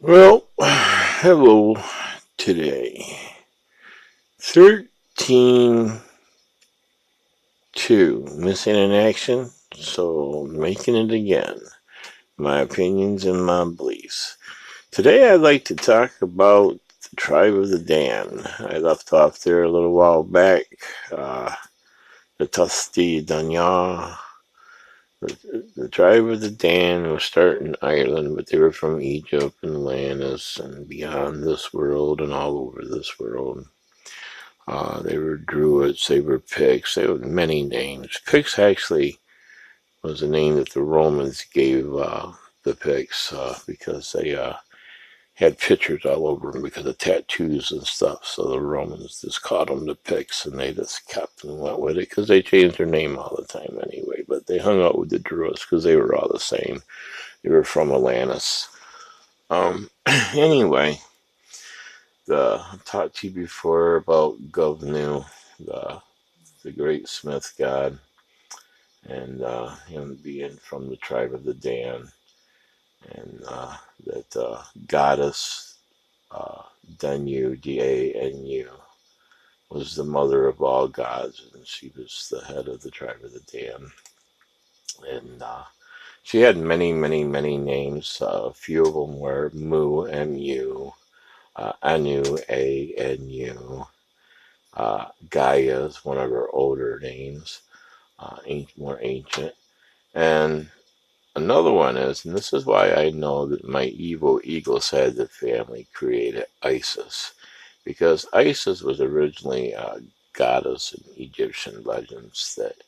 Well, hello today. 13-2, missing in action, so making it again. My opinions and my beliefs. Today I'd like to talk about the tribe of the Dan. I left off there a little while back. Uh, the Tusti Danya. The tribe of the Dan was started in Ireland, but they were from Egypt and Atlantis and beyond this world and all over this world. They were Druids, they were Picts, they had many names. Picts actually was a name that the Romans gave the Picts because they had pictures all over them because of tattoos and stuff. So the Romans just called them the Picts, and they just kept and went with it because they changed their name all the time anyway. But they hung out with the Druids because they were all the same. They were from Atlantis. Anyway, I talked to you before about Govnu, the great smith god, and him being from the tribe of the Dan, and that goddess Danu, D-A-N-U, was the mother of all gods, and she was the head of the tribe of the Dan. And she had many, many, many names. A few of them were Mu, M-U, Anu, A-N-U. Gaia is one of her older names, more ancient. And another one is, and this is why I know that my evil eagle side of the family created Isis, because Isis was originally a goddess in Egyptian legends that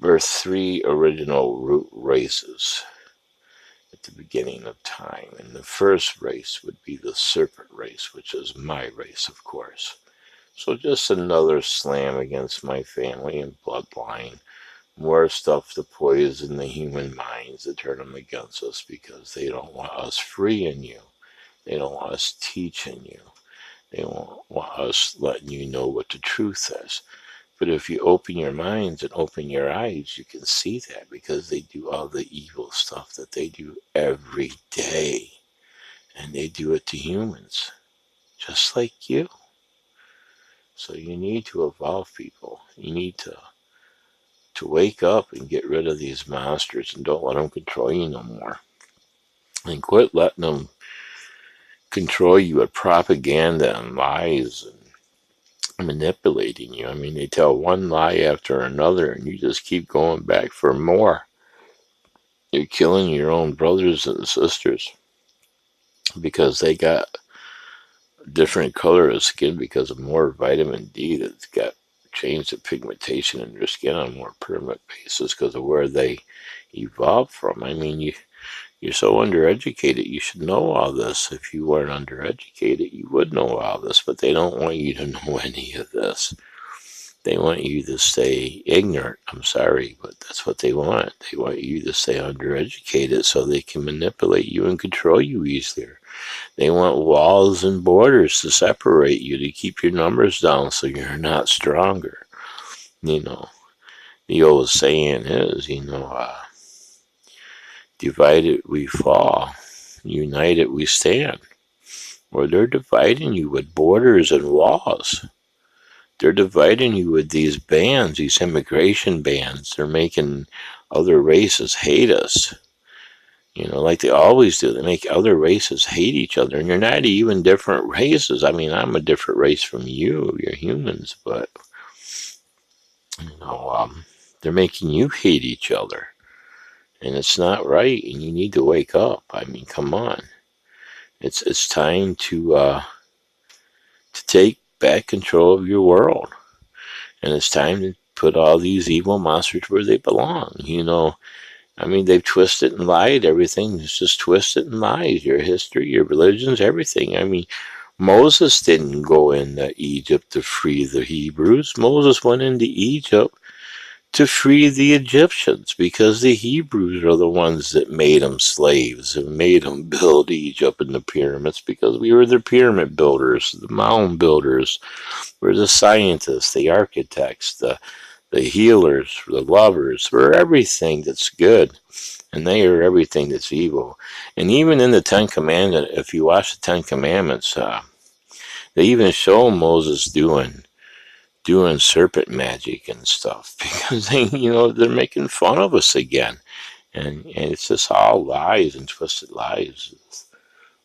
birthed three original root races at the beginning of time. And the first race would be the serpent race, which is my race, of course. So just another slam against my family and bloodline. More stuff to poison the human minds to turn them against us because they don't want us freeing you. They don't want us teaching you. They don't want us letting you know what the truth is. But if you open your minds and open your eyes, you can see that because they do all the evil stuff that they do every day. And they do it to humans, just like you. So you need to evolve, people. You need to wake up and get rid of these monsters and don't let them control you no more. And quit letting them control you with propaganda and lies and manipulating you. I mean, they tell one lie after another and you just keep going back for more. You're killing your own brothers and sisters because they got different color of skin because of more vitamin D that's got changed the pigmentation in their skin on a more permanent basis because of where they evolved from. I mean, you're so undereducated. You should know all this. If you weren't undereducated, you would know all this, but they don't want you to know any of this. They want you to stay ignorant. I'm sorry, but that's what they want. They want you to stay undereducated so they can manipulate you and control you easier. They want walls and borders to separate you to keep your numbers down so you're not stronger. You know, the old saying is, divided we fall, united we stand. Well, they're dividing you with borders and walls. They're dividing you with these bans, these immigration bans. They're making other races hate us. Like they always do. They make other races hate each other. And you're not even different races. I mean, I'm a different race from you. You're humans. But, they're making you hate each other. And it's not right. And you need to wake up. I mean, come on. It's time to take back control of your world. And it's time to put all these evil monsters where they belong. I mean, they've twisted and lied. Everything is just twisted and lies. Your history, your religions, everything. I mean, Moses didn't go into Egypt to free the Hebrews. Moses went into Egypt to free the Egyptians because the Hebrews are the ones that made them slaves and made them build Egypt and the pyramids because we were the pyramid builders, the mound builders. We're the scientists, the architects, the healers, the lovers, for everything that's good, and they are everything that's evil. And even in the Ten Commandments, if you watch the Ten Commandments, they even show Moses doing serpent magic and stuff because they're making fun of us again, and it's just all lies and twisted lies.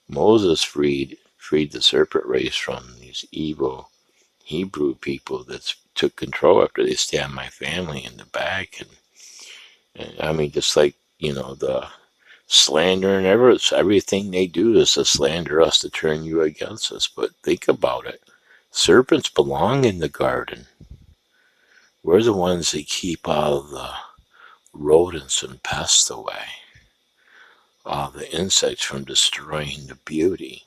Moses freed the serpent race from these evil Hebrew people that took control after they stabbed my family in the back, and I mean, just like the slander and everything they do is to slander us, to turn you against us. But think about it: serpents belong in the garden. We're the ones that keep all the rodents and pests away, all the insects from destroying the beauty.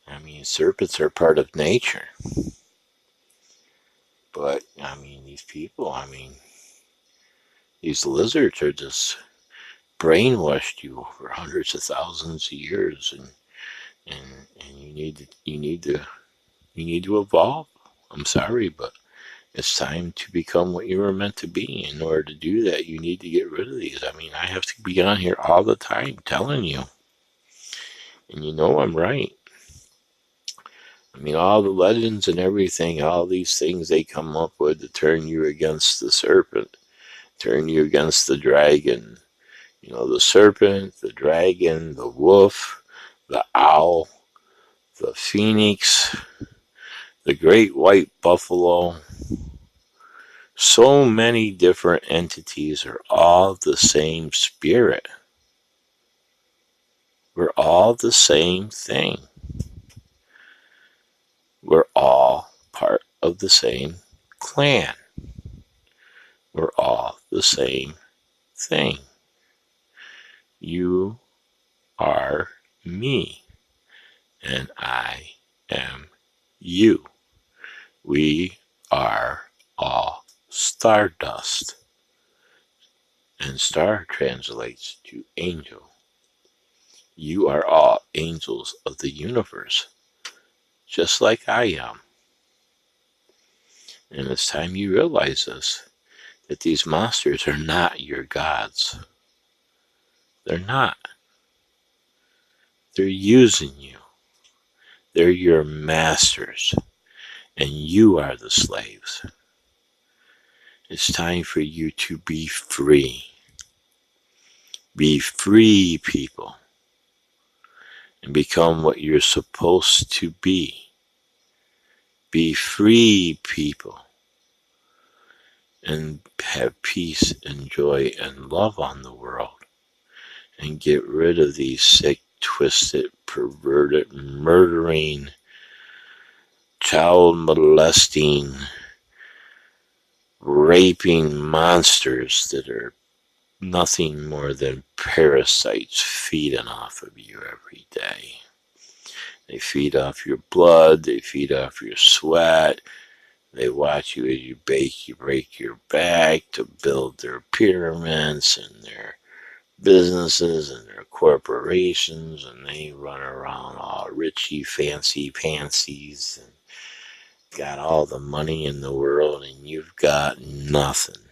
I mean, serpents are part of nature. But, I mean, these people, these lizards are just brainwashed you for hundreds of thousands of years, and you need to evolve. I'm sorry, but it's time to become what you were meant to be. In order to do that, you need to get rid of these. I mean, I have to be on here all the time telling you. And I'm right. I mean, all the legends and everything, all these things they come up with to turn you against the serpent, turn you against the dragon. The serpent, the dragon, the wolf, the owl, the phoenix, the great white buffalo. So many different entities are all the same spirit. We're all the same thing. We're all part of the same clan. We're all the same thing. You are me, and I am you. We are all stardust, and star translates to angel. You are all angels of the universe, just like I am. And it's time you realize this, that these monsters are not your gods. They're not. They're using you. They're your masters, and you are the slaves. It's time for you to be free. Be free, people, and become what you're supposed to be. Be free, people, and have peace and joy and love on the world, and get rid of these sick, twisted, perverted, murdering, child molesting, raping monsters that are nothing more than parasites feeding off of you every day. They feed off your blood, they feed off your sweat, they watch you as you bake, you break your back to build their pyramids and their businesses and their corporations, and they run around all richy, fancy pansies and got all the money in the world, and you've got nothing.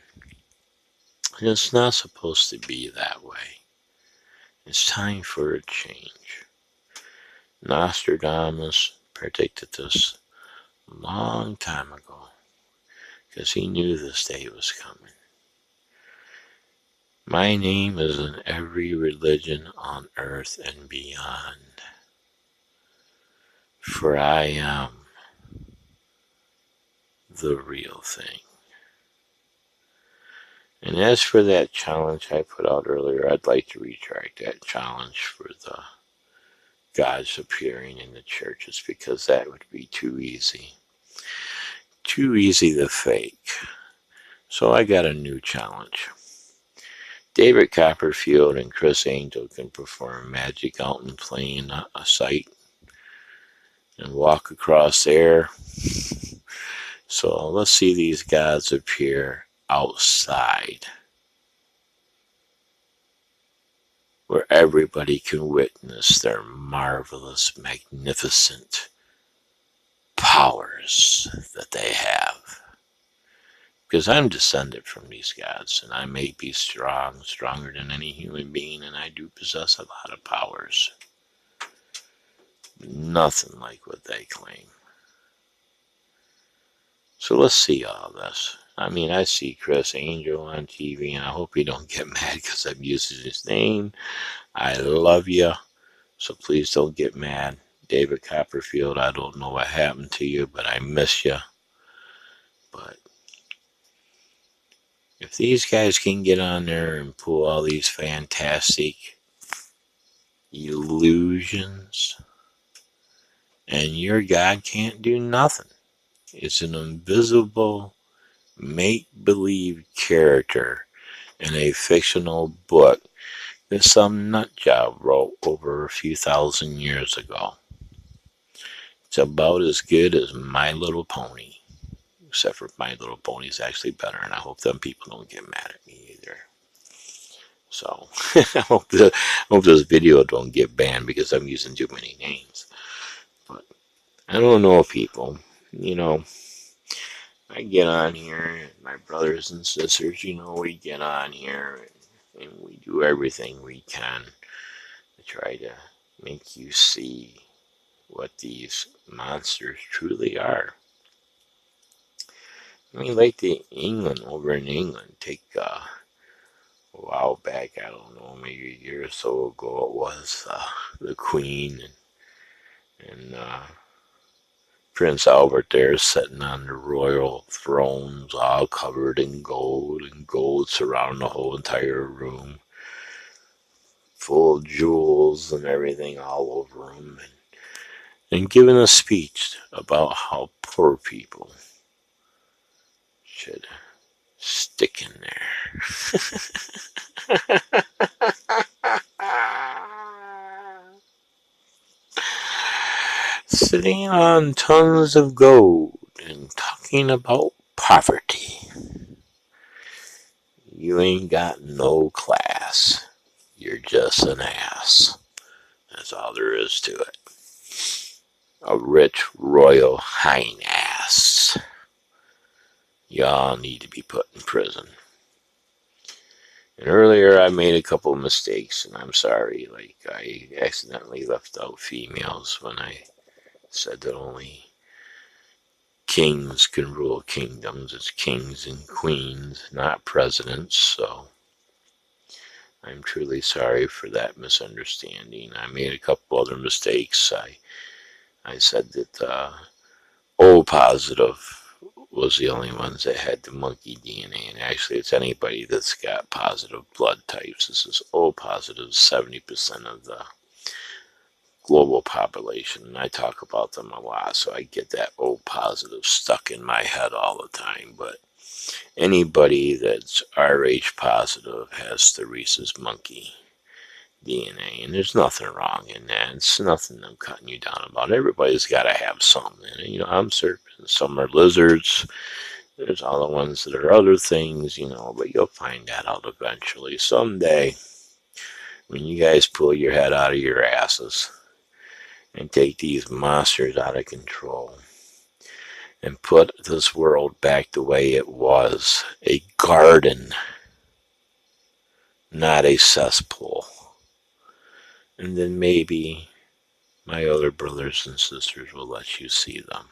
And it's not supposed to be that way. It's time for a change. Nostradamus predicted this a long time ago because he knew this day was coming. My name is in every religion on earth and beyond, for I am the real thing. And as for that challenge I put out earlier, I'd like to retract that challenge for the gods appearing in the churches, because that would be too easy. Too easy to fake. So I got a new challenge. David Copperfield and Chris Angel can perform magic out in plain sight and walk across there. So let's see these gods appear outside, where everybody can witness their marvelous, magnificent powers that they have. Because I'm descended from these gods, and I may be strong, stronger than any human being, and I do possess a lot of powers. Nothing like what they claim. So let's see all this. I mean, I see Chris Angel on TV, and I hope he don't get mad because I'm using his name. I love you, so please don't get mad. David Copperfield, I don't know what happened to you, but I miss you. But if these guys can get on there and pull all these fantastic illusions, and your God can't do nothing, it's an invisible make-believe character in a fictional book that some nutjob wrote over a few thousand years ago. It's about as good as My Little Pony, except for My Little Pony is actually better, and I hope them people don't get mad at me either. So I hope this video don't get banned because I'm using too many names. But I don't know, people. You know, I get on here, my brothers and sisters, we get on here and we do everything we can to try to make you see what these monsters truly are. I mean, like the England, over in England, take a while back, I don't know, maybe a year or so ago, it was the Queen and Prince Albert there sitting on the royal thrones, all covered in gold, and gold surrounding the whole entire room, full of jewels and everything all over him, and giving a speech about how poor people should stick in there. Sitting on tons of gold and talking about poverty. You ain't got no class. You're just an ass. That's all there is to it. A rich royal hind ass. Y'all need to be put in prison. And earlier I made a couple of mistakes, and I'm sorry. Like, I accidentally left out females when I said that only kings can rule kingdoms. It's kings and queens, not presidents. So I'm truly sorry for that misunderstanding. I made a couple other mistakes. I said that O positive was the only ones that had the monkey DNA, and actually it's anybody that's got positive blood types. This is O positive, 70% of the global population, and I talk about them a lot, so I get that O positive stuck in my head all the time. But anybody that's Rh positive has the rhesus monkey DNA, and there's nothing wrong in that. It's nothing I'm cutting you down about. Everybody's got to have something. I'm serpents, some are lizards. There's all the ones that are other things, but you'll find that out eventually. Someday, when you guys pull your head out of your asses and take these monsters out of control and put this world back the way it was, a garden, not a cesspool. And then maybe my other brothers and sisters will let you see them.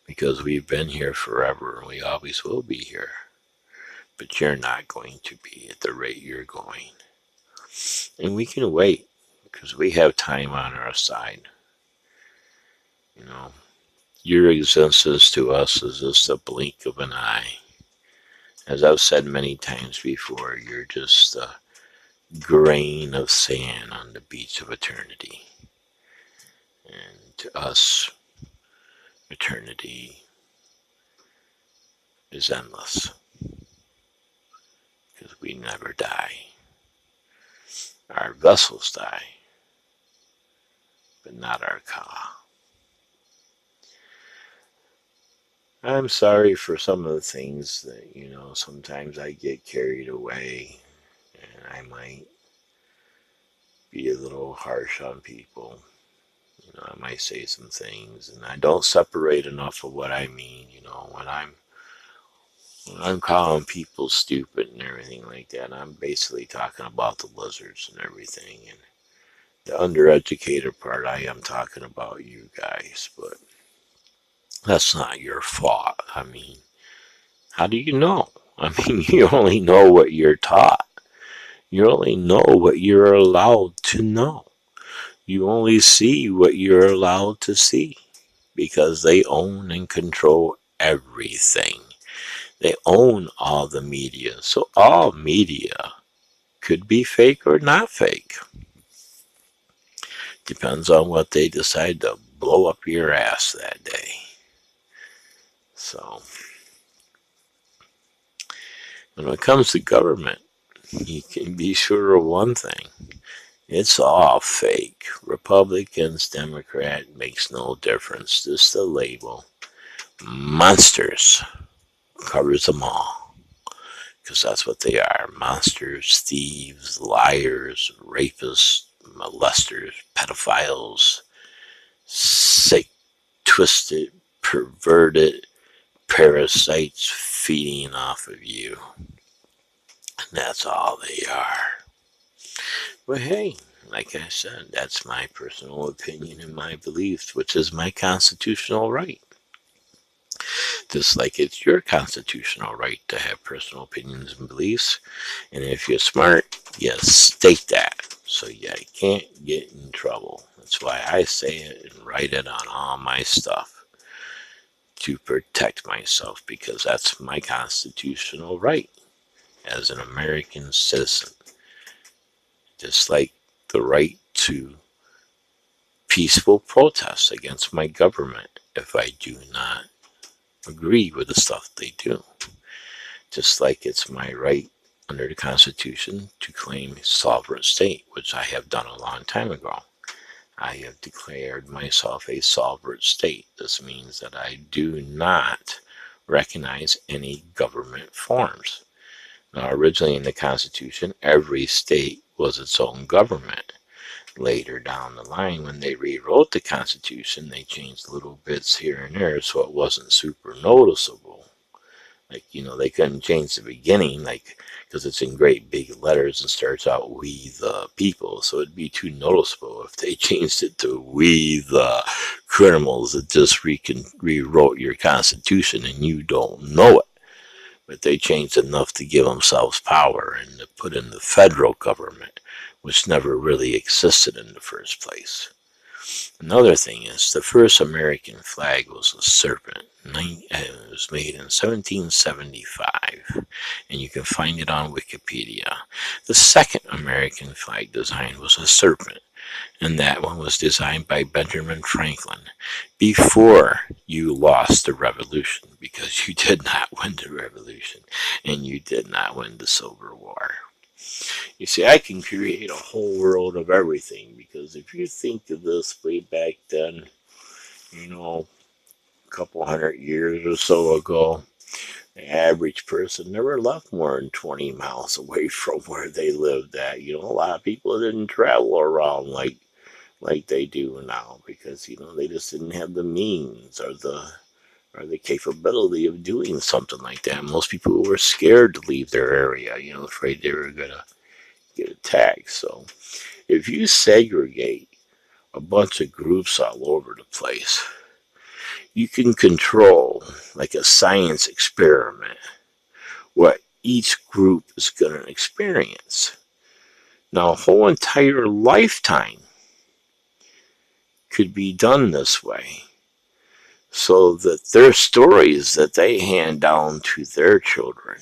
Because we've been here forever and we always will be here. But you're not going to be at the rate you're going. And we can wait because we have time on our side. Your existence to us is just a blink of an eye. As I've said many times before, you're just a grain of sand on the beach of eternity. And to us, eternity is endless. Because we never die. Our vessels die, but not our ka. I'm sorry for some of the things that, sometimes I get carried away and I might be a little harsh on people. I might say some things and I don't separate enough of what I mean. When I'm When I'm calling people stupid and everything like that, I'm basically talking about the lizards and everything. And the undereducated part, I am talking about you guys, but that's not your fault. I mean, how do you know? I mean, you only know what you're taught. You only know what you're allowed to know. You only see what you're allowed to see because they own and control everything. They own all the media. So all media could be fake or not fake. Depends on what they decide to blow up your ass that day. So when it comes to government, you can be sure of one thing. It's all fake. Republicans, Democrat, makes no difference. Just the label. Monsters covers them all. Because that's what they are. Monsters, thieves, liars, rapists, molesters, pedophiles, sick, twisted, perverted parasites feeding off of you. And that's all they are. But hey, like I said, that's my personal opinion and my beliefs, which is my constitutional right. Just like it's your constitutional right to have personal opinions and beliefs. And if you're smart, you state that so you can't get in trouble. That's why I say it and write it on all my stuff to protect myself because that's my constitutional right as an American citizen. Just like the right to peaceful protest against my government if I do not agree with the stuff they do. Just like it's my right under the Constitution to claim sovereign state, which I have done a long time ago. I have declared myself a sovereign state. This means that I do not recognize any government forms. Now, originally in the Constitution, every state was its own government. Later down the line, when they rewrote the Constitution, they changed little bits here and there so it wasn't super noticeable. Like, they couldn't change the beginning, like, because it's in great big letters and starts out, we the people. So it'd be too noticeable if they changed it to we the criminals that just rewrote your Constitution and you don't know it. But they changed enough to give themselves power and to put in the federal government, which never really existed in the first place. Another thing is the first American flag was a serpent. It was made in 1775, and you can find it on Wikipedia. The second American flag design was a serpent, and that one was designed by Benjamin Franklin before you lost the revolution, because you did not win the revolution, and you did not win the Civil War. You see, I can create a whole world of everything, because if you think of this way back then, a couple hundred years or so ago, the average person never left more than 20 miles away from where they lived at. A lot of people didn't travel around like they do now because, they just didn't have the means or the capability of doing something like that. Most people were scared to leave their area, afraid they were going to get attacked. So if you segregate a bunch of groups all over the place, you can control, like a science experiment, what each group is going to experience. Now, a whole entire lifetime could be done this way so that their stories that they hand down to their children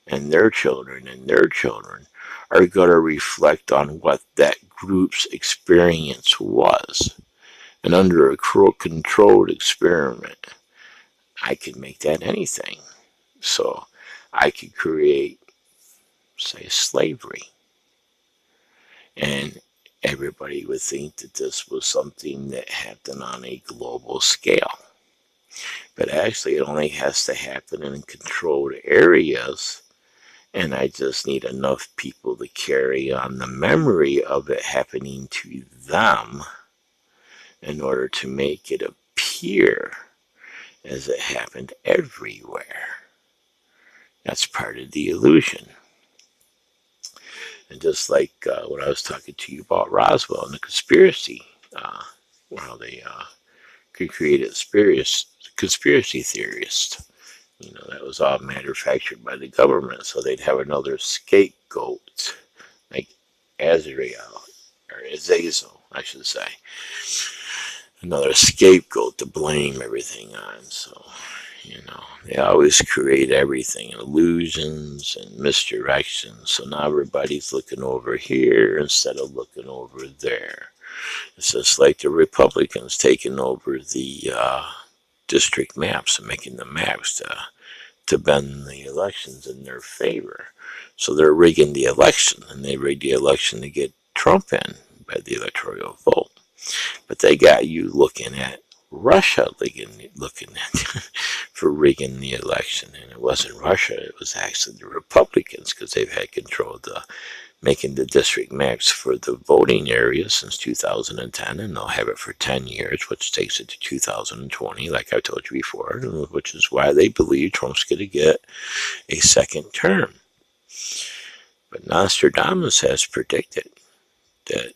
and their children and their children are going to reflect on what that group's experience was. And under a controlled experiment, I could make that anything. So I could create, say, slavery. And everybody would think that this was something that happened on a global scale. But actually, it only has to happen in controlled areas. And I just need enough people to carry on the memory of it happening to them in order to make it appear as it happened everywhere. That's part of the illusion. And just like when I was talking to you about Roswell and the conspiracy, how they created conspiracy theorists. That was all manufactured by the government, so they'd have another scapegoat, like Azrael, or Azazel, I should say. Another scapegoat to blame everything on. So, they always create everything, illusions and misdirections. So now everybody's looking over here instead of looking over there. It's just like the Republicans taking over the district maps and making the maps to bend the elections in their favor. So they're rigging the election, and they rigged the election to get Trump in by the electoral vote. But they got you looking at Russia looking at for rigging the election, and it wasn't Russia; it was actually the Republicans, because they've had control of making the district maps for the voting areas since 2010, and they'll have it for 10 years, which takes it to 2020, like I told you before, which is why they believe Trump's going to get a second term. But Nostradamus has predicted that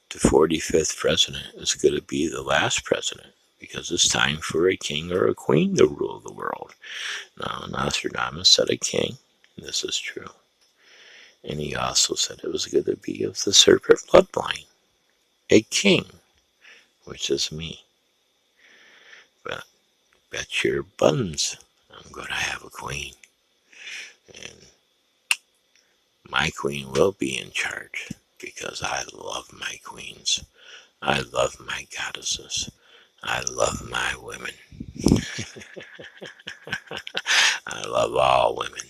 the 45th president is going to be the last president, because it's time for a king or a queen to rule the world. Now, Nostradamus said a king, and this is true. And he also said it was going to be of the serpent bloodline, a king, which is me. But bet your buns I'm going to have a queen. And my queen will be in charge, because I love my queens. I love my goddesses. I love my women. I love all women.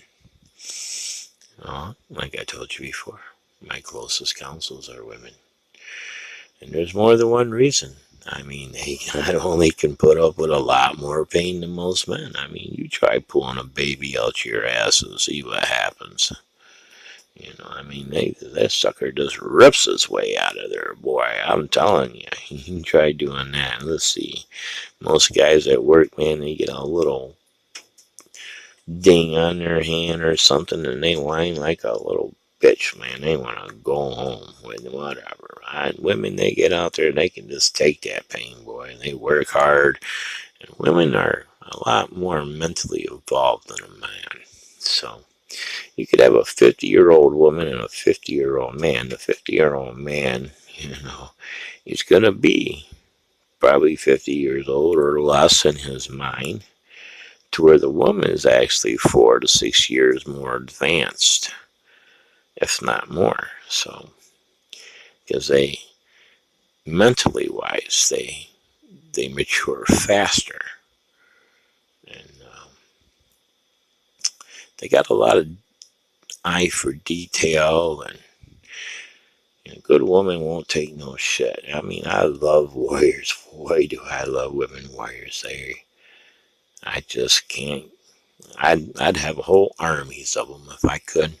Like I told you before, my closest counsels are women. And there's more than one reason. I mean, they not only can put up with a lot more pain than most men. I mean, you try pulling a baby out your ass and see what happens. That sucker just rips his way out of there, boy. I'm telling you, you try doing that. Let's see. Most guys at work, man, they get a little ding on their hand or something, and they whine like a little bitch, man. They want to go home with whatever. And women, they get out there, they can just take that pain, boy. And they work hard. And women are a lot more mentally evolved than a man. So you could have a 50-year-old woman and a 50-year-old man. The 50-year-old man, he's going to be probably 50 years old or less in his mind, to where the woman is actually 4 to 6 years more advanced, if not more. So, because they, mentally wise, they mature faster, and they got a lot of eye for detail, and a good woman won't take no shit. I mean, I love warriors. Boy, do I love women warriors. I just can't. I'd have whole armies of them if I could.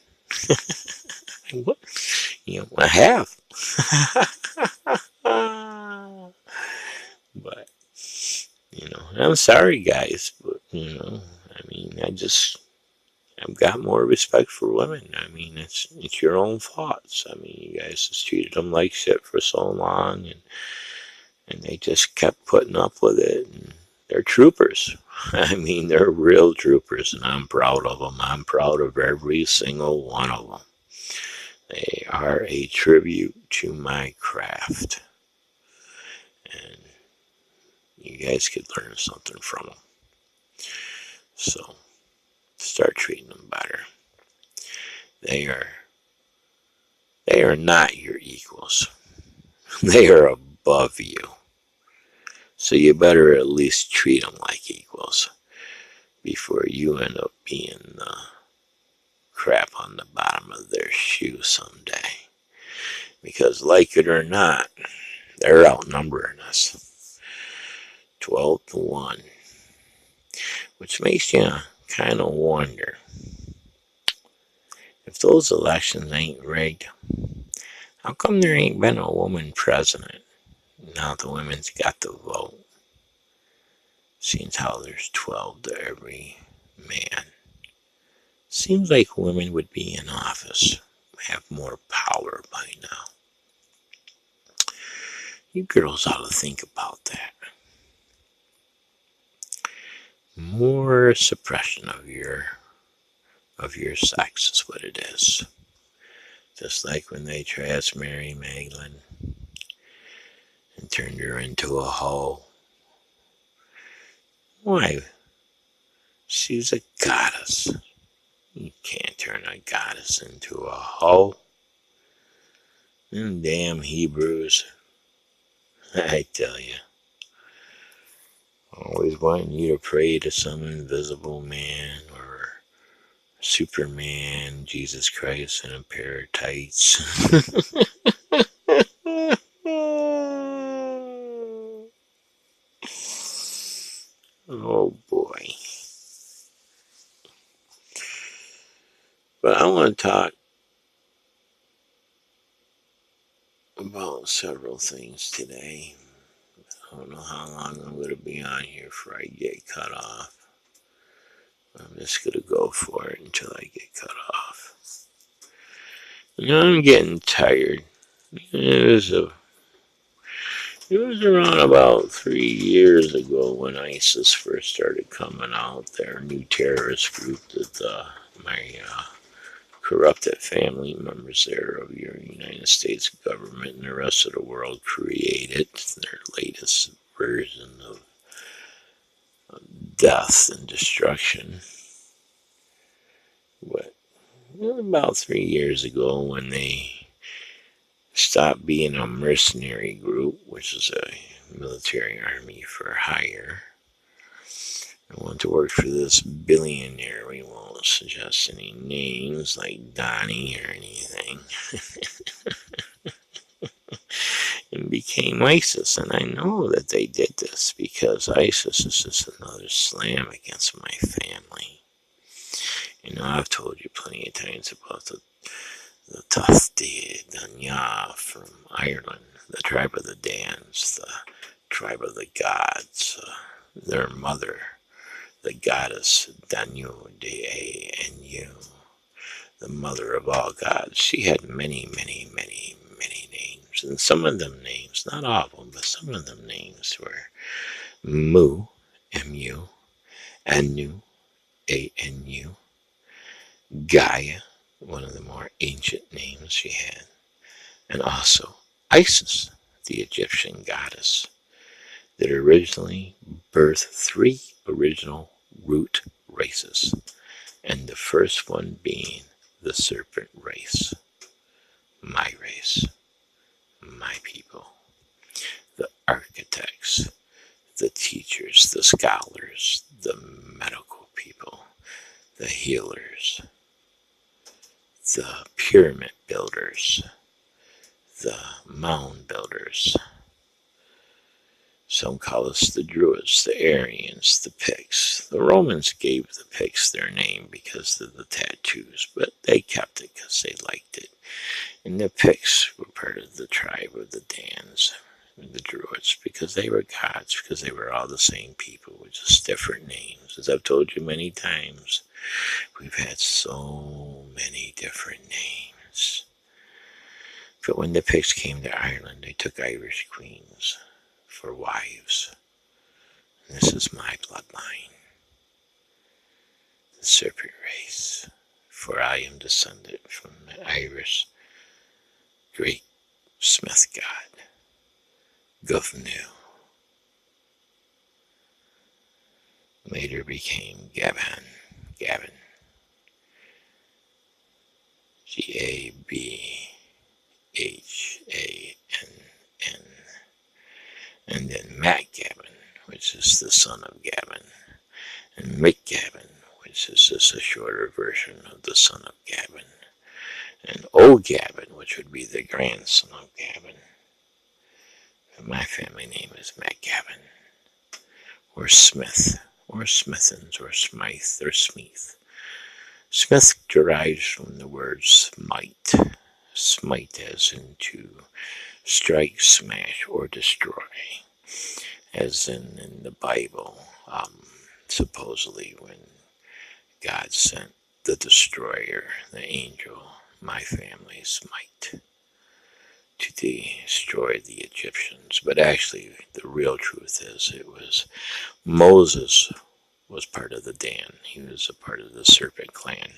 I have. But, I'm sorry, guys, but, I've got more respect for women. I mean, it's your own thoughts. I mean, you guys just treated them like shit for so long, and they just kept putting up with it, and they're troopers. I mean, they're real troopers, and I'm proud of them. I'm proud of every single one of them. They are a tribute to my craft, and you guys could learn something from them. So, start treating them better. They are not your equals. They are above you. So you better at least treat them like equals before you end up being the crap on the bottom of their shoe someday. Because like it or not, they're outnumbering us 12 to 1. Which makes you kind of wonder, if those elections ain't rigged, how come there ain't been a woman president? Now the women's got the vote. Seems how there's 12 to every man. Seems like women would be in office, have more power by now. You girls ought to think about that. More suppression of your sex is what it is. Just like when they trashed Mary Magdalene and turned her into a hoe. Why? She's a goddess. You can't turn a goddess into a hoe. Them damn Hebrews. I tell you. Always wanting you to pray to some invisible man or Superman, Jesus Christ, and a pair of tights. Oh boy. But I want to talk about several things today. I don't know how long I'm going to be on here before I get cut off. I'm just going to go for it until I get cut off. I'm getting tired. It was around about 3 years ago when ISIS first started coming out. Their new terrorist group that my corrupted family members there of your United States government and the rest of the world created. Their latest version of death and destruction. But about 3 years ago when they stopped being a mercenary group, which is a military army for hire, I want to work for this billionaire. We won't suggest any names like Donnie or anything. And became ISIS. And I know that they did this because ISIS is just another slam against my family. I've told you plenty of times about the Tufti, the Nya from Ireland, the tribe of the Dans, the tribe of the gods, their mother, the goddess Danu De Anu, the mother of all gods. She had many, many, many, many names. And some of them names, not all of them, but some of them names were Mu, M-U, Anu, A-N-U, Gaia, one of the more ancient names she had, and also Isis, the Egyptian goddess, that originally birthed 3 original root races, and the first one being the serpent race, my race, my people, the architects, the teachers, the scholars, the medical people, the healers, the pyramid builders, the mound builders. Some call us the Druids, the Aryans, the Picts. The Romans gave the Picts their name because of the tattoos, but they kept it because they liked it. And the Picts were part of the tribe of the Dans, the Druids, because they were gods, because they were all the same people with just different names. As I've told you many times, we've had so many different names. But when the Picts came to Ireland, they took Irish queens for wives. And this is my bloodline, the serpent race, for I am descended from the Irish great smith god, Govnu. Later became Gavin, Gabhan, and then Matt Gavin, which is the son of Gavin, and Mick Gavin, which is just a shorter version of the son of Gavin, and old Gavin, which would be the grandson of Gavin. And my family name is Matt Gavin, or Smith, or Smithens, or Smythe, or Smeath. Smith derives from the word smite. Smite as in to strike, smash, or destroy. As in the Bible, supposedly when God sent the destroyer, the angel, my family's might, to destroy the Egyptians. But actually, the real truth is it was Moses was part of the Dan. He was a part of the Serpent clan.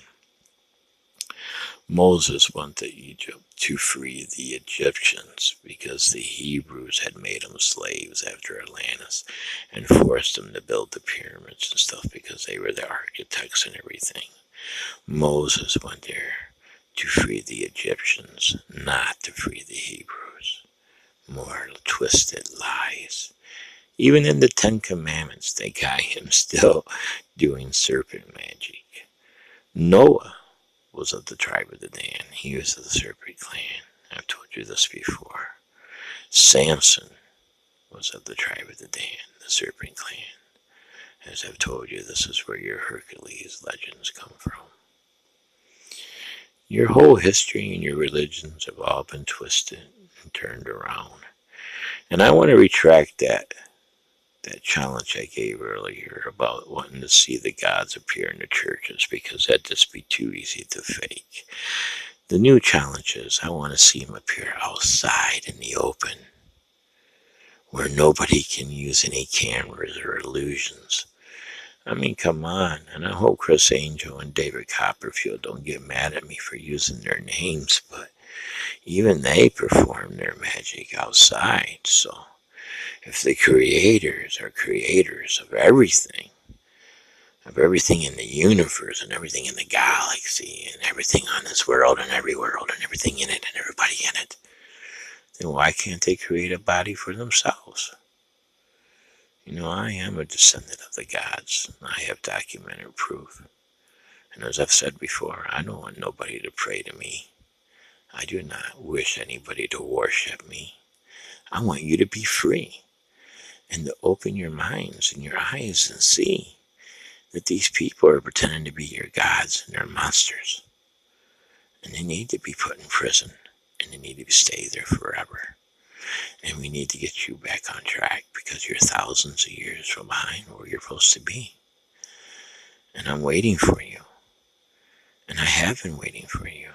Moses went to Egypt to free the Egyptians because the Hebrews had made them slaves after Atlantis and forced them to build the pyramids and stuff because they were the architects and everything. Moses went there to free the Egyptians, not to free the Hebrews. More twisted lies. Even in the Ten Commandments, they got him still doing serpent magic. Noah was of the tribe of the Dan. He was of the Serpent clan. I've told you this before. Samson was of the tribe of the Dan, the Serpent clan. As I've told you, this is where your Hercules legends come from. Your whole history and your religions have all been twisted and turned around. And I want to retract that challenge I gave earlier about wanting to see the gods appear in the churches because that'd just be too easy to fake. The new challenge is I want to see them appear outside in the open where nobody can use any cameras or illusions. I mean, come on. And I hope Chris Angel and David Copperfield don't get mad at me for using their names, but even they perform their magic outside. So if the creators are creators of everything in the universe and everything in the galaxy and everything on this world and every world and everything in it and everybody in it, then why can't they create a body for themselves? You know, I am a descendant of the gods. I have documented proof. And as I've said before, I don't want nobody to pray to me. I do not wish anybody to worship me. I want you to be free and to open your minds and your eyes and see that these people are pretending to be your gods and they're monsters. And they need to be put in prison and they need to stay there forever. And we need to get you back on track because you're thousands of years from behind where you're supposed to be. And I'm waiting for you. And I have been waiting for you.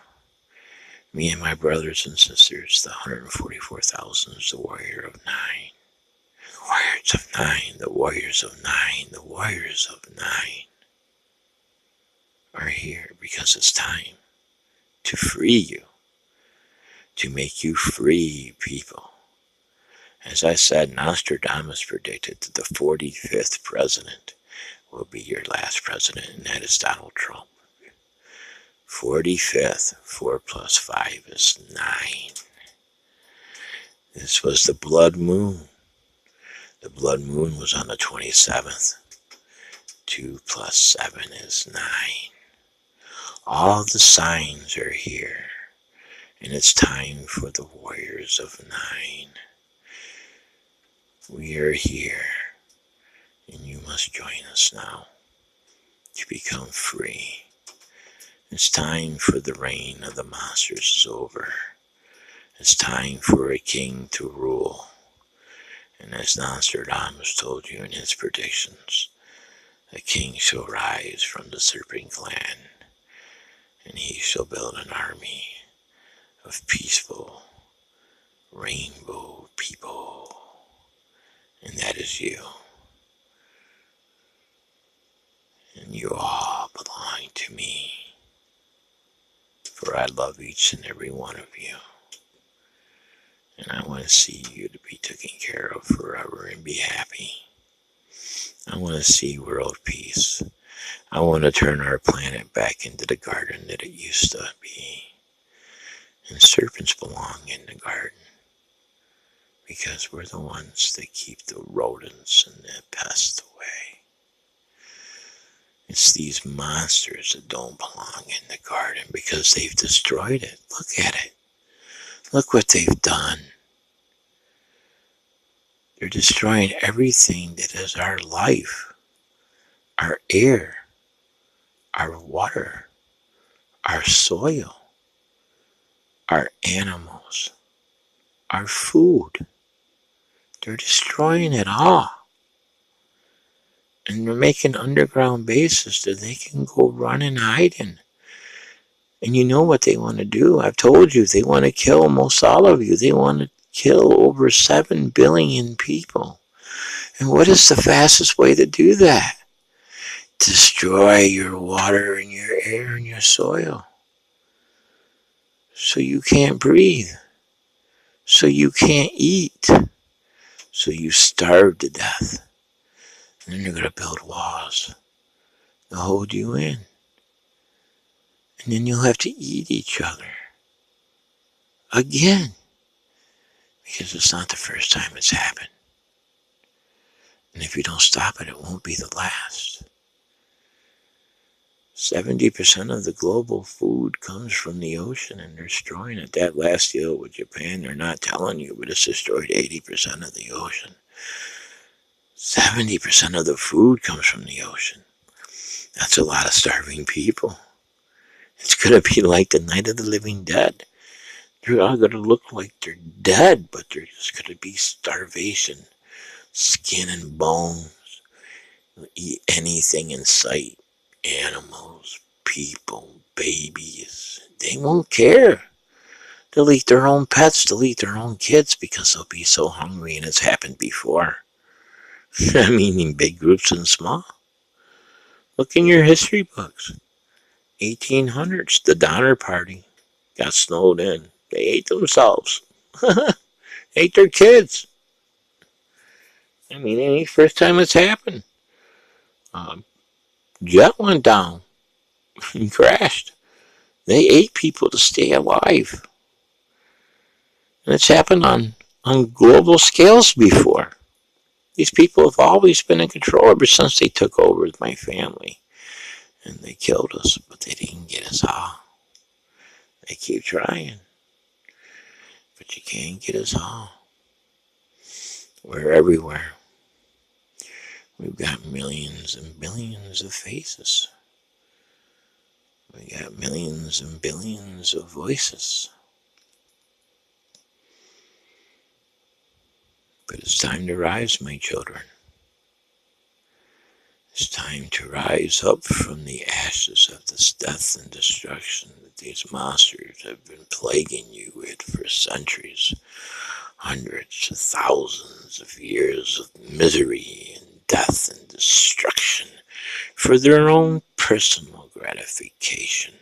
Me and my brothers and sisters, the 144,000 is the warrior of nine. The warriors of nine, the warriors of nine, the warriors of nine are here because it's time to free you, to make you free people. As I said, Nostradamus predicted that the 45th president will be your last president, and that is Donald Trump. 45th, 4 plus 5 is 9. This was the blood moon. The blood moon was on the 27th. 2 plus 7 is 9. All the signs are here, and it's time for the warriors of 9. We are here, and you must join us now to become free. It's time for the reign of the monsters is over. It's time for a king to rule. And as Nostradamus told you in his predictions, a king shall rise from the Serpent clan, and he shall build an army of peaceful rainbow people. And that is you. And you all belong to me. For I love each and every one of you. And I want to see you to be taken care of forever and be happy. I want to see world peace. I want to turn our planet back into the garden that it used to be. And serpents belong in the garden. Because we're the ones that keep the rodents and the pests away. It's these monsters that don't belong in the garden because they've destroyed it. Look at it. Look what they've done. They're destroying everything that is our life, our air, our water, our soil, our animals, our food. They're destroying it all. And they're making underground bases that they can go run and hide in. And you know what they want to do. I've told you, they want to kill most all of you. They want to kill over 7 billion people. And what is the fastest way to do that? Destroy your water and your air and your soil. So you can't breathe. So you can't eat. So you starve to death. And then they're going to build walls to hold you in. And then you'll have to eat each other. Again. Because it's not the first time it's happened. And if you don't stop it, it won't be the last. 70% of the global food comes from the ocean, and they're destroying it. That last deal with Japan, they're not telling you, but it's destroyed 80% of the ocean. 70% of the food comes from the ocean. That's a lot of starving people. It's going to be like the Night of the Living Dead. They're all going to look like they're dead, but they're just going to be starvation. Skin and bones. They'll eat anything in sight. Animals, people, babies. They won't care. They'll eat their own pets. They'll eat their own kids because they'll be so hungry, and it's happened before. I mean, in big groups and small. Look in your history books. 1800s, the Donner Party got snowed in. They ate themselves. Ate their kids. I mean, it ain't the first time it's happened. Um, Jet went down and crashed. They ate people to stay alive. And it's happened on global scales before. These people have always been in control ever since they took over with my family. And they killed us, but they didn't get us all. They keep trying. But you can't get us all. We're everywhere. We've got millions and billions of faces. We got millions and billions of voices. But it's time to rise, my children. It's time to rise up from the ashes of this death and destruction that these monsters have been plaguing you with for centuries. Hundreds of thousands of years of misery and death and destruction for their own personal gratification.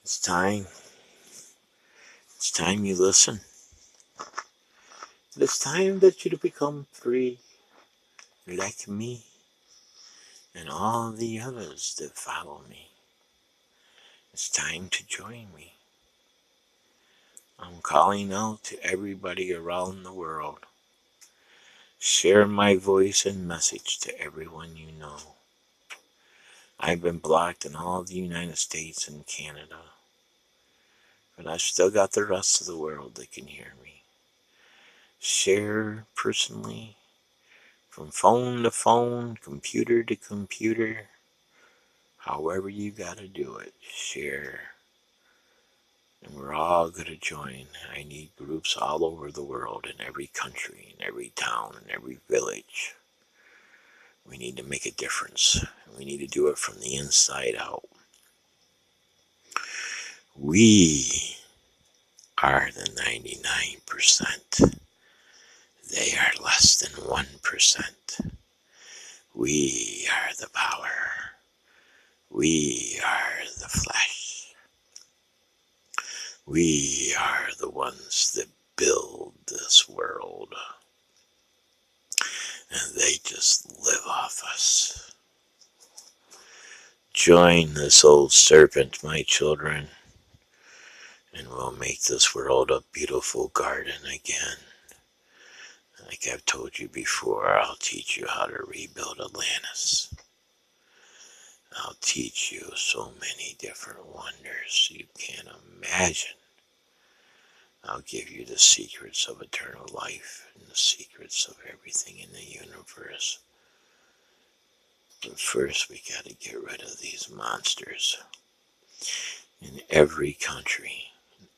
It's time. It's time you listen. It's time that you to become free, like me and all the others that follow me. It's time to join me. I'm calling out to everybody around the world. Share my voice and message to everyone you know. I've been blocked in all the United States and Canada, but I've still got the rest of the world that can hear me. Share personally, from phone to phone, computer to computer, however you gotta do it, share. And we're all gonna join. I need groups all over the world, in every country, in every town, in every village. We need to make a difference. We need to do it from the inside out. We are the 99%. They are less than 1%. We are the power. We are the flesh. We are the ones that build this world. And they just live off us. Join this old serpent, my children, and we'll make this world a beautiful garden again. Like I've told you before, I'll teach you how to rebuild Atlantis. I'll teach you so many different wonders you can't imagine. I'll give you the secrets of eternal life and the secrets of everything in the universe. But first we gotta get rid of these monsters in every country,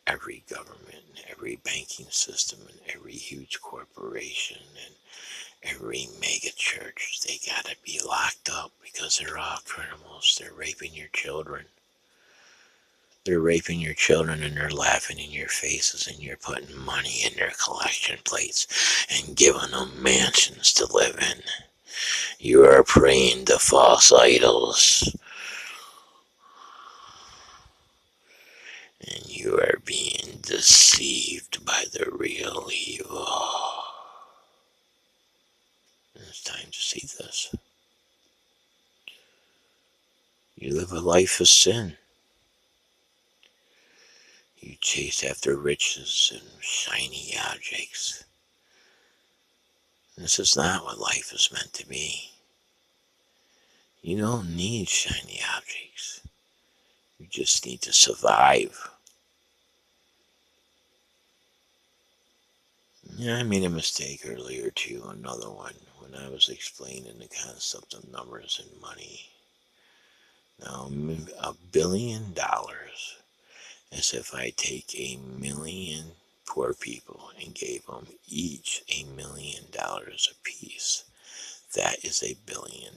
every government, and every banking system, and every huge corporation, and every mega church. They gotta be locked up because they're all criminals. They're raping your children. They're raping your children and they're laughing in your faces and you're putting money in their collection plates and giving them mansions to live in. You are praying to false idols and you are being deceived by the real evil. And it's time to see this. You live a life of sin. You chase after riches and shiny objects. This is not what life is meant to be. You don't need shiny objects. You just need to survive. Yeah, I made a mistake earlier too, another one, when I was explaining the concept of numbers and money. Now, $1 billion is if I take 1,000,000 poor people and gave them each $1 million apiece. That is $1 billion.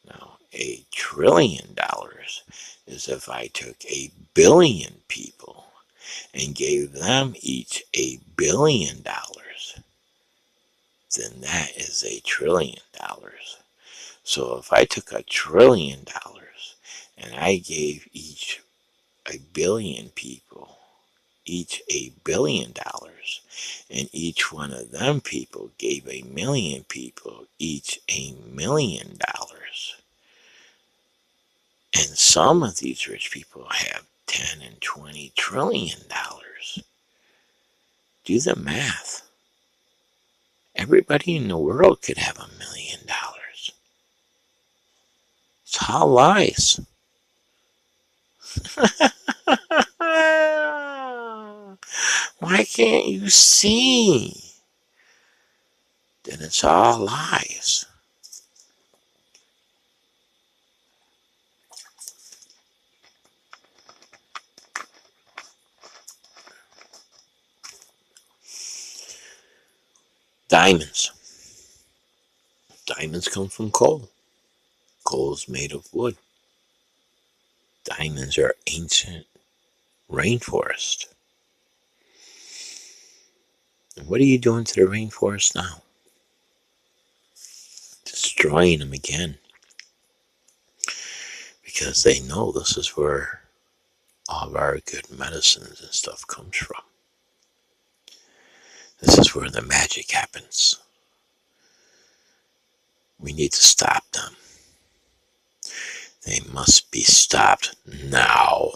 Now, $1 trillion is if I took 1 billion people and gave them each $1 billion, then that is $1 trillion. So if I took $1 trillion and I gave each 1 billion people each $1 billion, and each one of them people gave 1,000,000 people each $1 million, and some of these rich people have 10 and 20 trillion dollars. Do the math. Everybody in the world could have $1 million. It's all lies. Why can't you see that it's all lies? Diamonds. Diamonds come from coal. Coal is made of wood. Diamonds are ancient rainforest. And what are you doing to the rainforest now? Destroying them again. Because they know this is where all of our good medicines and stuff comes from. This is where the magic happens. We need to stop them. They must be stopped now.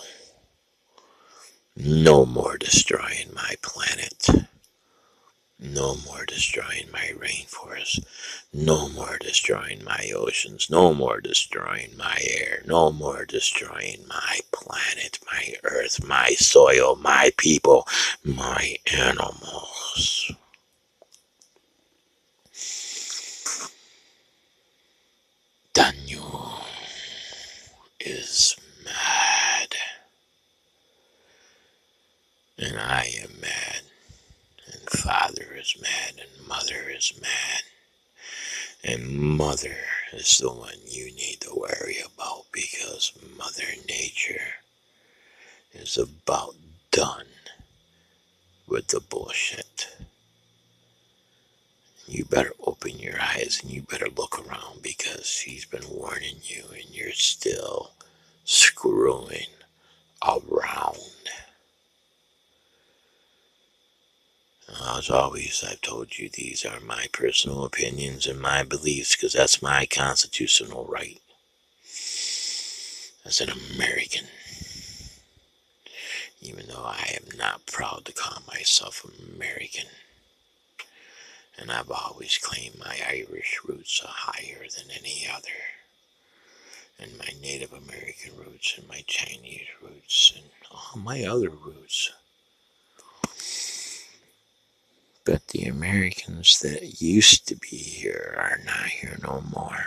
No more destroying my planet. No more destroying my rainforest. No more destroying my oceans. No more destroying my air. No more destroying my planet, my earth, my soil, my people, my animals. Daniel is mad. And I am mad. And Father is mad. And Mother is mad. And Mother is the one you need to worry about, because Mother Nature is about done with the bullshit. You better open your eyes and you better look around, because she's been warning you and you're still screwing around. As always, I've told you these are my personal opinions and my beliefs, because that's my constitutional right as an American. Even though I am not proud to call myself American. And I've always claimed my Irish roots are higher than any other. And my Native American roots and my Chinese roots and all my other roots. But the Americans that used to be here are not here no more.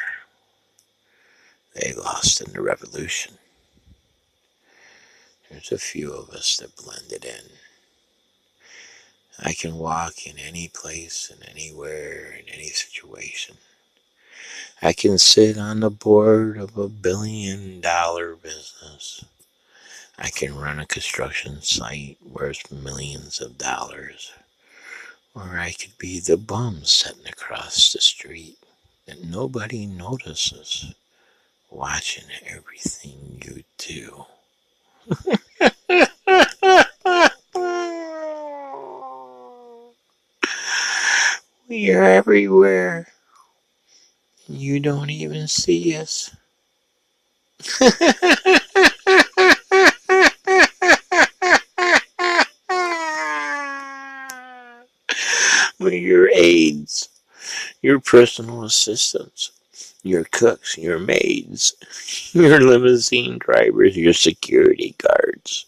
They lost in the revolution. There's a few of us that blended in. I can walk in any place and anywhere in any situation. I can sit on the board of $1 billion business. I can run a construction site worth millions of dollars. Or I could be the bum sitting across the street that nobody notices, watching everything you do. We are everywhere. You don't even see us. We're your aides, your personal assistants, your cooks, your maids, your limousine drivers, your security guards.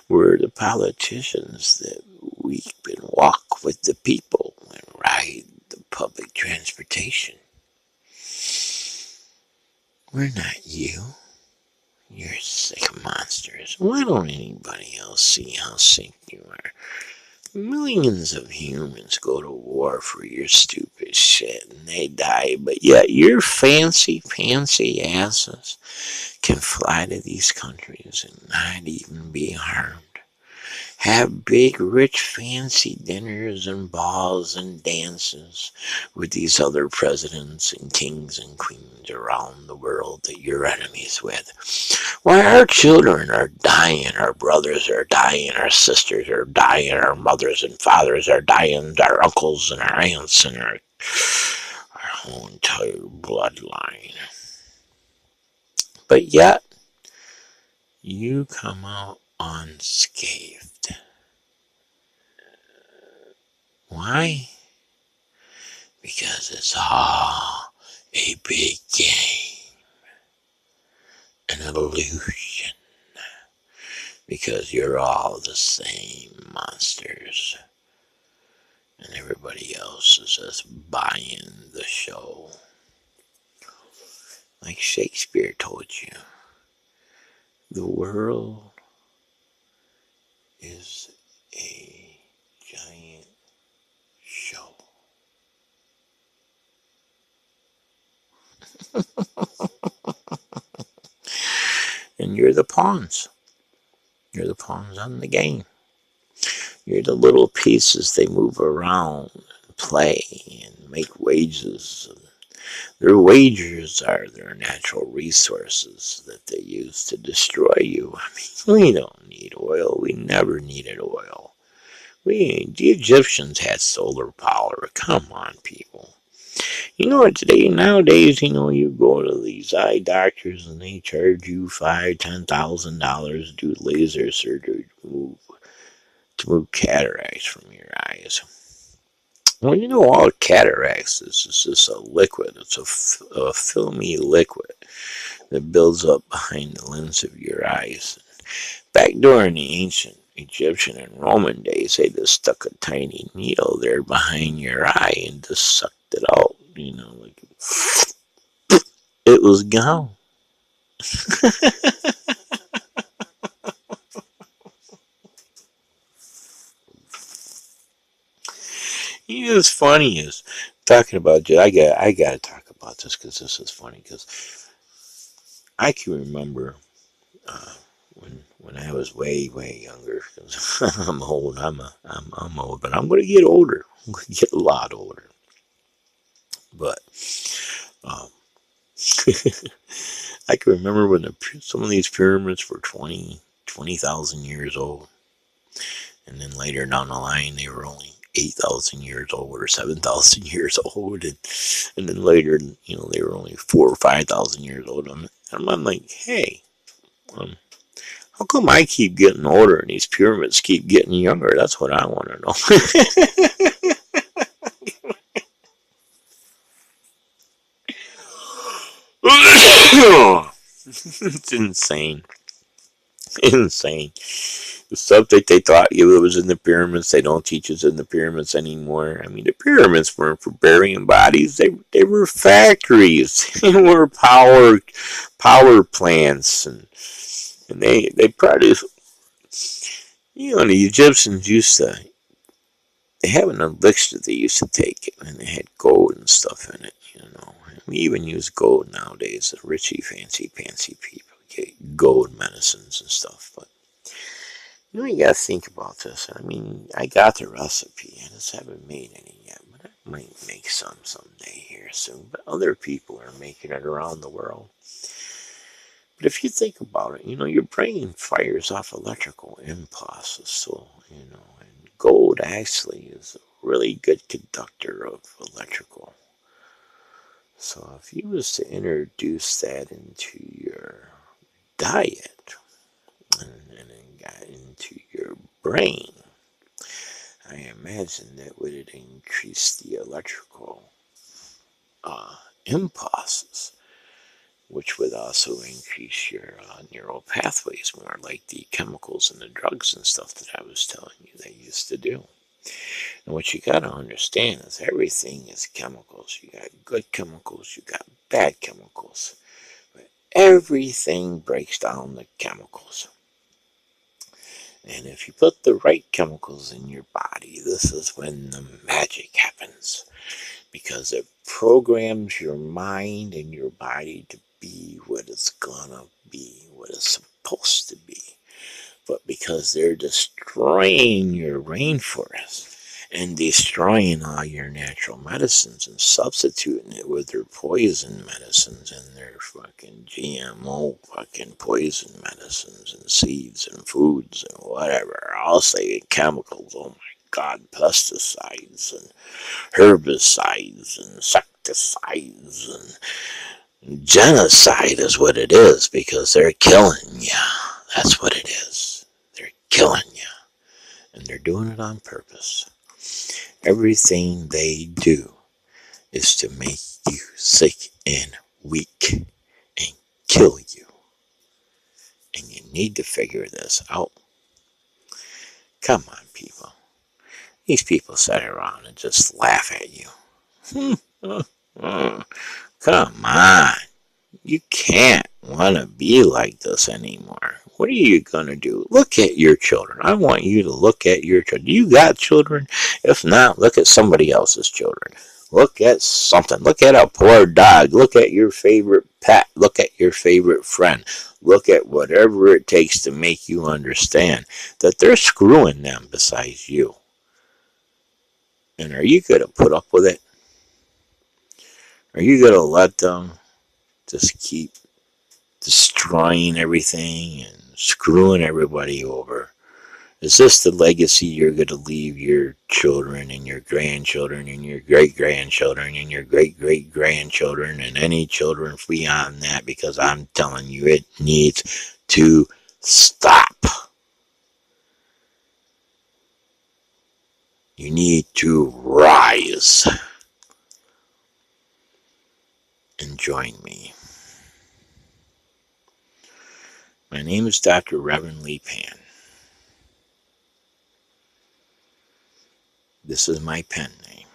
We're the politicians that weep and walk with the people and ride the public transportation. We're not you. You're sick monsters. Why don't anybody else see how sick you are? Millions of humans go to war for your stupid shit and they die, but yet your fancy asses can fly to these countries and not even be harmed. Have big, rich, fancy dinners and balls and dances with these other presidents and kings and queens around the world that you're enemies with. Why, our children are dying, our brothers are dying, our sisters are dying, our mothers and fathers are dying, our uncles and our aunts and our whole entire bloodline. But yet, you come out unscathed. Why? Because it's all a big game, an illusion. Because you're all the same monsters, and everybody else is just buying the show. Like Shakespeare told you, the world is a giant show. And you're the pawns. You're the pawns on the game. You're the little pieces they move around and play and make wages. Their wagers are their natural resources that they use to destroy you. I mean, we don't need oil. We never needed oil. The Egyptians had solar power. Come on, people. You know what? Nowadays, you go to these eye doctors and they charge you $5,000, $10,000 to do laser surgery to move cataracts from your eyes. Well, all cataracts is just a liquid. It's a filmy liquid that builds up behind the lens of your eyes. Back during the ancient Egyptian and Roman days, they just stuck a tiny needle there behind your eye and just sucked it out. Like it was gone. What's funny is talking about. I got to talk about this because this is funny because I can remember when I was way younger. I'm old. I'm old, but I'm gonna get older. I'm gonna get a lot older. But um, I can remember when some of these pyramids were 20,000 years old, and then later down the line they were only 8,000 years old or 7,000 years old, and then later, they were only 4,000 or 5,000 years old. And I'm like, hey, how come I keep getting older and these pyramids keep getting younger? That's what I want to know. It's insane. Insane. The stuff that they thought it was in the pyramids, they don't teach us in the pyramids anymore. I mean, the pyramids weren't for burying bodies. They were factories. They were power plants, and they produced. You know, the Egyptians used to, they have an elixir they used to take it, and they had gold and stuff in it, you know. We even use gold nowadays. The richy, fancy people get gold medicines and stuff, but you know, you gotta think about this. I mean, I got the recipe. I just haven't made any yet, but I might make some someday here soon. But other people are making it around the world. But if you think about it, you know, your brain fires off electrical impulses. So, you know, and gold actually is a really good conductor of electrical. So if you was to introduce that into your diet and then got into your brain, I imagine that would increase the electrical impulses, which would also increase your neural pathways more, like the chemicals and the drugs and stuff that I was telling you they used to do. And what you got to understand is everything is chemicals. You got good chemicals, you got bad chemicals. But everything breaks down the chemicals. And if you put the right chemicals in your body, this is when the magic happens. Because it programs your mind and your body to be what it's gonna be, what it's supposed to be. But because they're destroying your rainforest and destroying all your natural medicines and substituting it with their poison medicines and their fucking GMO fucking poison medicines and seeds and foods and whatever, I'll say chemicals, oh my god, pesticides and herbicides and insecticides and genocide is what it is, because they're killing you. That's what it is. They're killing you. And they're doing it on purpose. Everything they do is to make you sick and weak and kill you. And you need to figure this out. Come on, people. These people sit around and just laugh at you. Come on. You can't want to be like this anymore. What are you going to do? Look at your children. I want you to look at your children. Do you got children? If not, look at somebody else's children. Look at something. Look at a poor dog. Look at your favorite pet. Look at your favorite friend. Look at whatever it takes to make you understand that they're screwing them besides you. And are you going to put up with it? Are you going to let them just keep destroying everything and screwing everybody over? Is this the legacy you're going to leave your children and your grandchildren and your great grandchildren and your great great grandchildren and any children beyond that? Because I'm telling you, it needs to stop. You need to rise and join me. My name is Dr. Reverend Lee Pan. This is my pen name.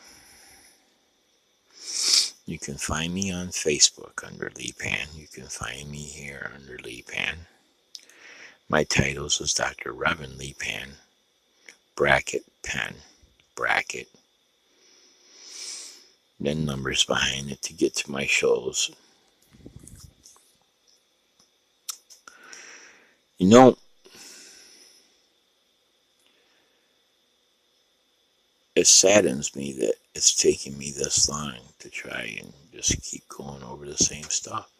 You can find me on Facebook under Lee Pan. You can find me here under Lee Pan. My titles is Dr. Reverend Lee Pan, bracket, pen, bracket, then numbers behind it to get to my shows. You know, it saddens me that it's taken me this long to try and just keep going over the same stuff.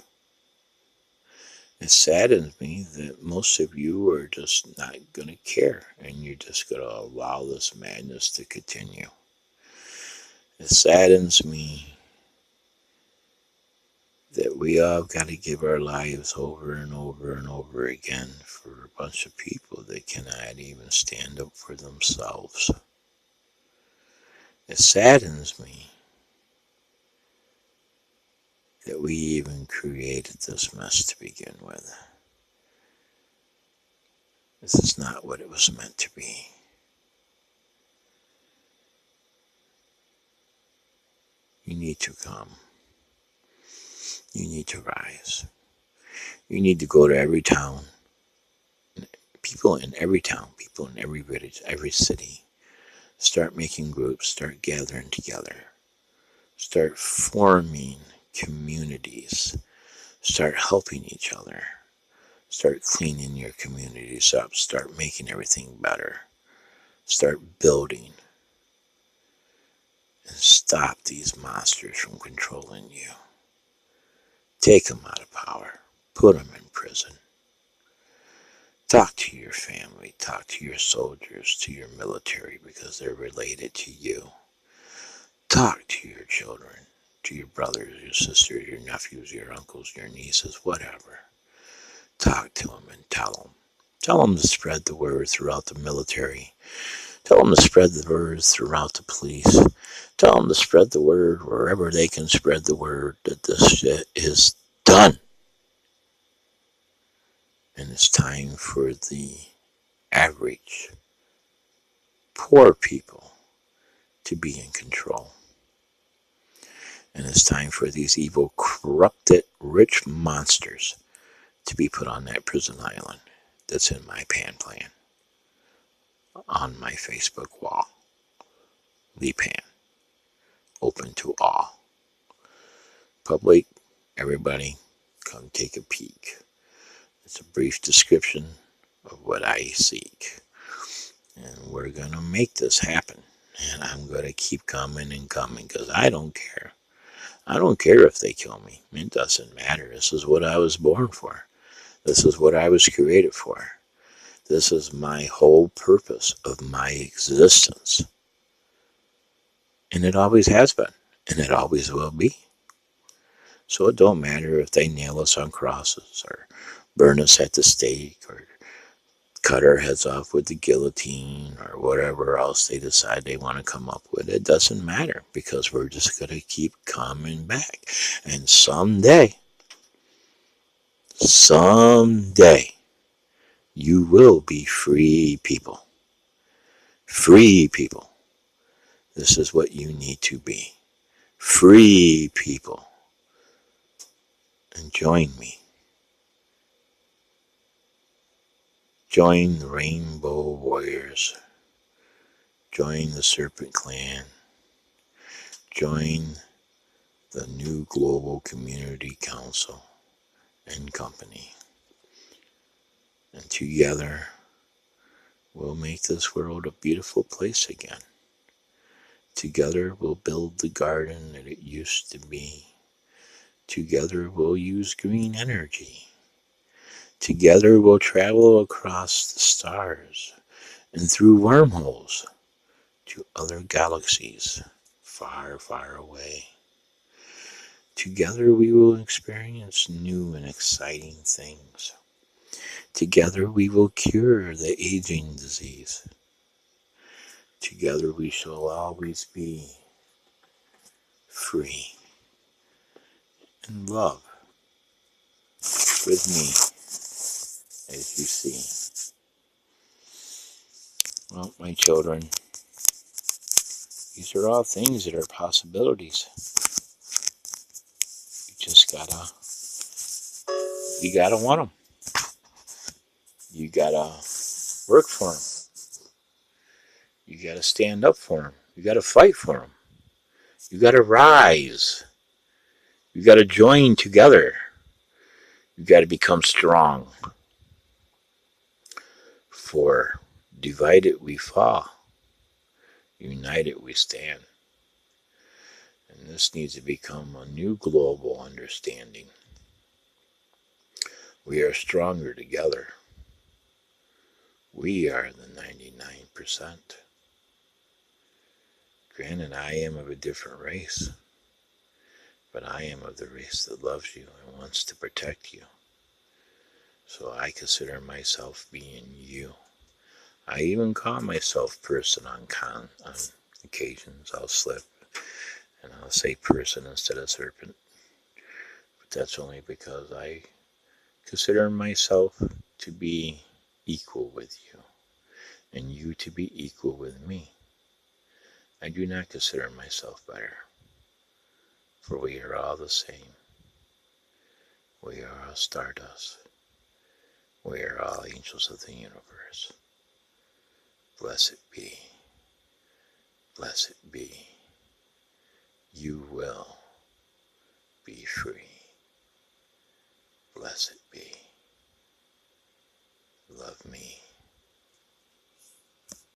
It saddens me that most of you are just not going to care and you're just going to allow this madness to continue. It saddens me that we all got to give our lives over and over and over again for a bunch of people that cannot even stand up for themselves. It saddens me that we even created this mess to begin with. This is not what it was meant to be. You need to come. You need to rise. You need to go to every town. People people in every town, people in every village, every city, start making groups, start gathering together, start forming communities, start helping each other, start cleaning your communities up, start making everything better, start building, and stop these monsters from controlling you. Take them out of power, put them in prison. Talk to your family, talk to your soldiers, to your military, because they're related to you. Talk to your children, to your brothers, your sisters, your nephews, your uncles, your nieces, whatever. Talk to them and tell them. Tell them to spread the word throughout the military. Tell them to spread the word throughout the police. Tell them to spread the word wherever they can spread the word that this shit is done. And it's time for the average poor people to be in control. And it's time for these evil, corrupted, rich monsters to be put on that prison island that's in my pan plan on my Facebook wall. The pan. Open to all. Public, everybody, come take a peek. It's a brief description of what I seek. And we're going to make this happen. And I'm going to keep coming and coming because I don't care. I don't care if they kill me. It doesn't matter. This is what I was born for. This is what I was created for. This is my whole purpose of my existence. And it always has been. And it always will be. So it don't matter if they nail us on crosses or burn us at the stake or cut our heads off with the guillotine or whatever else they decide they want to come up with. It doesn't matter because we're just going to keep coming back. And someday, you will be free people. Free people. This is what you need to be. Free people. And join me. Join the Rainbow Warriors. Join the Serpent Clan. Join the new Global Community Council and Company. And together, we'll make this world a beautiful place again. Together, we'll build the garden that it used to be. Together, we'll use green energy. Together, we'll travel across the stars and through wormholes to other galaxies far, far away. Together, we will experience new and exciting things. Together, we will cure the aging disease. Together, we shall always be free and love with me, as you see. Well, my children, these are all things that are possibilities. You gotta want them. You gotta work for them. You gotta stand up for them. You gotta fight for them. You gotta rise. You gotta join together. You gotta become strong. For divided we fall. United we stand. And this needs to become a new global understanding. We are stronger together. We are the 99%. Granted, I am of a different race, but I am of the race that loves you and wants to protect you. So I consider myself being you. I even call myself person on occasions. I'll slip and I'll say person instead of serpent. But that's only because I consider myself to be equal with you and you to be equal with me. I do not consider myself better, for we are all the same. We are all stardust. We are all angels of the universe. Blessed be, blessed be. You will be free. Blessed be. Love me.